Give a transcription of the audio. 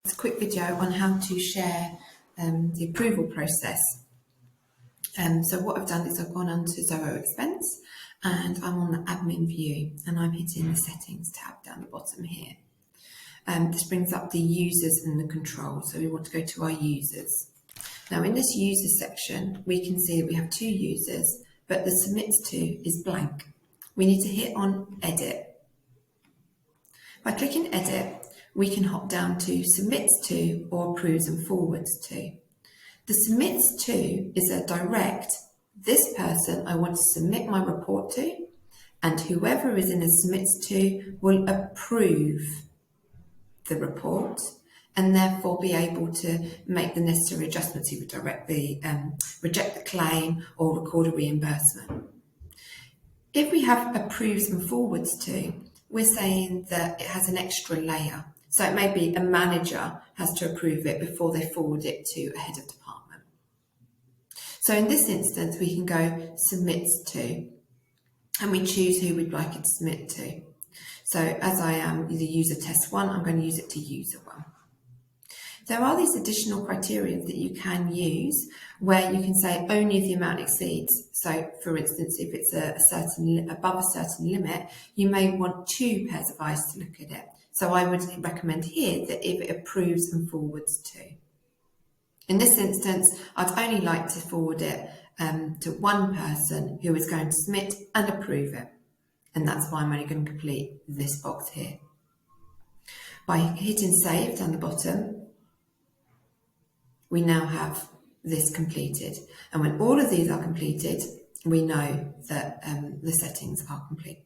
It's a quick video on how to share the approval process. So what I've done is I've gone onto Zoho Expense and I'm on the admin view and I'm hitting the settings tab down the bottom here. This brings up the users and the controls. So we want to go to our users. Now in this users section, we can see we have two users, but the submits to is blank. We need to hit on edit. By clicking edit, we can hop down to submits to or approves and forwards to. The submits to is a direct, this person I want to submit my report to, and whoever is in the submits to will approve the report and therefore be able to make the necessary adjustments, either directly reject the claim or record a reimbursement. If we have approves and forwards to, we're saying that it has an extra layer. So it may be a manager has to approve it before they forward it to a head of department. So in this instance, we can go submits to, and we choose who we'd like it to submit to. So as I am the user test 1, I'm going to use it to user 1. There are these additional criteria that you can use where you can say only if the amount exceeds. So for instance, if it's above a certain limit, you may want 2 pairs of eyes to look at it. So I would recommend here that if it approves and forwards to. In this instance, I'd only like to forward it to one person who is going to submit and approve it. And that's why I'm only going to complete this box here. By hitting save down the bottom, we now have this completed. And when all of these are completed, we know that the settings are complete.